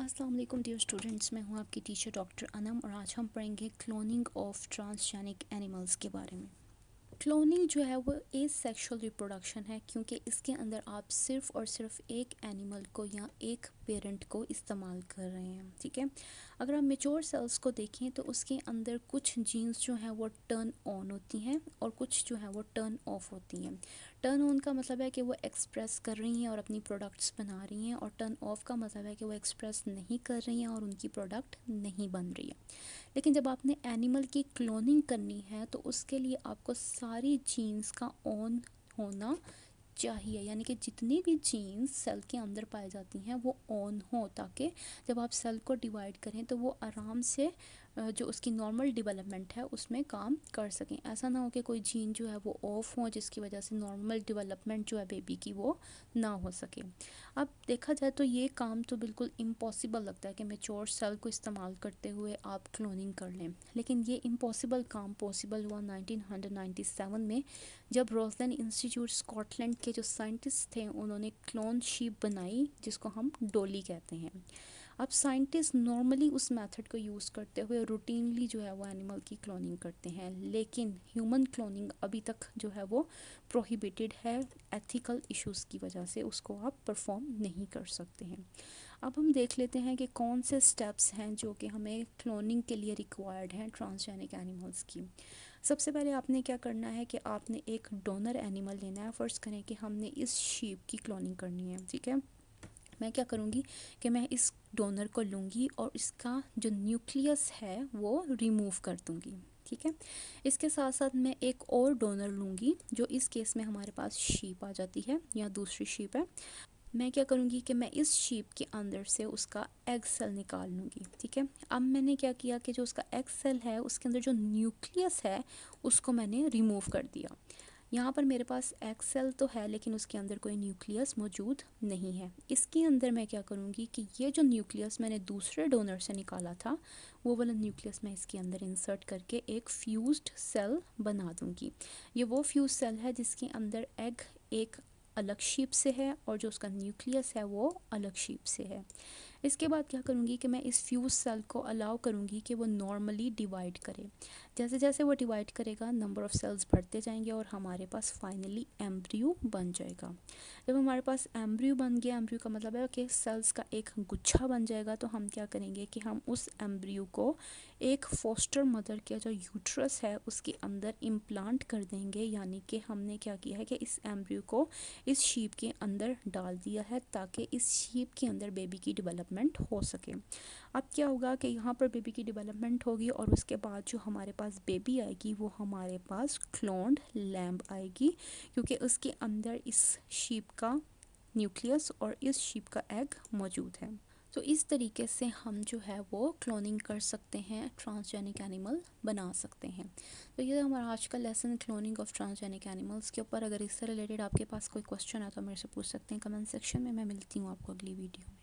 अस्सलाम वालेकुम dear students, मैं हूं आपकी टीचर डॉक्टर अनम और आज हम पढ़ेंगे क्लोनिंग ऑफ ट्रांसजेनिक एनिमल्स के बारे में। क्लोनिंग जो है वो एसेक्सुअल रिप्रोडक्शन है क्योंकि इसके अंदर आप सिर्फ और सिर्फ एक एनिमल को या एक पेरेंट को इस्तेमाल कर रहे हैं। ठीक है, अगर हम मेच्योर सेल्स को देखें तो उसके अंदर कुछ जीन्स जो हैं वो टर्न ऑन होती हैं और कुछ जो है वो टर्न ऑफ होती हैं। टर्न ऑन का मतलब है कि वो एक्सप्रेस कर रही हैं और अपनी प्रोडक्ट्स बना रही हैं, और टर्न ऑफ का मतलब है कि वो एक्सप्रेस नहीं कर रही हैं और उनकी प्रोडक्ट नहीं बन रही है। लेकिन जब आपने एनिमल की क्लोनिंग करनी है तो उसके लिए आपको सारी जीन्स का ऑन होना चाहिए, यानी कि जितनी भी जीन्स सेल के अंदर पाई जाती हैं वो ऑन हो, ताकि जब आप सेल को डिवाइड करें तो वो आराम से जो उसकी नॉर्मल डेवलपमेंट है उसमें काम कर सकें। ऐसा ना हो कि कोई जीन जो है वो ऑफ हो जिसकी वजह से नॉर्मल डेवलपमेंट जो है बेबी की वो ना हो सके। अब देखा जाए तो ये काम तो बिल्कुल इम्पॉसिबल लगता है कि मैच्योर सेल को इस्तेमाल करते हुए आप क्लोनिंग कर लें, लेकिन ये इम्पॉसिबल काम पॉसिबल हुआ 1997 में, जब रोजलैंड इंस्टीट्यूट स्कॉटलैंड के जो साइंटिस्ट थे उन्होंने क्लोन शीप बनाई जिसको हम डोली कहते हैं। अब साइंटिस्ट नॉर्मली उस मेथड को यूज़ करते हुए रूटीनली जो है वो एनिमल की क्लोनिंग करते हैं, लेकिन ह्यूमन क्लोनिंग अभी तक जो है वो प्रोहिबिटेड है। एथिकल इश्यूज़ की वजह से उसको आप परफॉर्म नहीं कर सकते हैं। अब हम देख लेते हैं कि कौन से स्टेप्स हैं जो कि हमें क्लोनिंग के लिए रिक्वायर्ड हैं ट्रांसजेनिक एनिमल्स की। सबसे पहले आपने क्या करना है कि आपने एक डोनर एनिमल लेना है। फ़र्ज़ करें कि हमने इस शीप की क्लोनिंग करनी है। ठीक है, मैं क्या करूँगी कि मैं इस डोनर को लूँगी और इसका जो न्यूक्लियस है वो रिमूव कर दूँगी। ठीक है, इसके साथ साथ मैं एक और डोनर लूँगी, जो इस केस में हमारे पास शीप आ जाती है या दूसरी शीप है। मैं क्या करूँगी कि मैं इस शीप के अंदर से उसका एग सेल निकाल लूँगी। ठीक है, अब मैंने क्या किया कि जो उसका एग सेल है उसके अंदर जो न्यूक्लियस है उसको मैंने रिमूव कर दिया। यहाँ पर मेरे पास एग सेल तो है लेकिन उसके अंदर कोई न्यूक्लियस मौजूद नहीं है। इसके अंदर मैं क्या करूँगी कि ये जो न्यूक्लियस मैंने दूसरे डोनर से निकाला था वो वाला न्यूक्लियस मैं इसके अंदर इंसर्ट करके एक फ्यूज्ड सेल बना दूँगी। ये वो फ्यूज सेल है जिसके अंदर एग एक अलग शेप से है और जो उसका न्यूक्लियस है वो अलग शेप से है। इसके बाद क्या करूँगी कि मैं इस फ्यूज सेल को अलाउ करूँगी कि वो नॉर्मली डिवाइड करे। जैसे जैसे वो डिवाइड करेगा नंबर ऑफ़ सेल्स बढ़ते जाएंगे और हमारे पास फाइनली एम्ब्रियो बन जाएगा। जब हमारे पास एम्ब्रियो बन गया, एम्ब्रियो का मतलब है कि सेल्स का एक गुच्छा बन जाएगा, तो हम क्या करेंगे कि हम उस एम्ब्रियो को एक फोस्टर मदर का जो यूट्रस है उसके अंदर इम्प्लांट कर देंगे। यानी कि हमने क्या किया है कि इस एम्ब्रियो को इस शीप के अंदर डाल दिया है ताकि इस शीप के अंदर बेबी की डेवलपमेंट हो सके। अब क्या होगा कि यहाँ पर बेबी की डेवलपमेंट होगी और उसके बाद जो हमारे पास बेबी आएगी वो हमारे पास क्लोन्ड लैम्ब आएगी, क्योंकि उसके अंदर इस शीप का न्यूक्लियस और इस शीप का एग मौजूद है। तो इस तरीके से हम जो है वो क्लोनिंग कर सकते हैं, ट्रांसजेनिक एनिमल बना सकते हैं। तो ये हमारा आज का lesson cloning of transgenic animals के ऊपर। अगर इससे रिलेटेड आपके पास कोई क्वेश्चन है तो मेरे से पूछ सकते हैं कमेंट सेक्शन में। मैं मिलती हूँ आपको अगली वीडियो।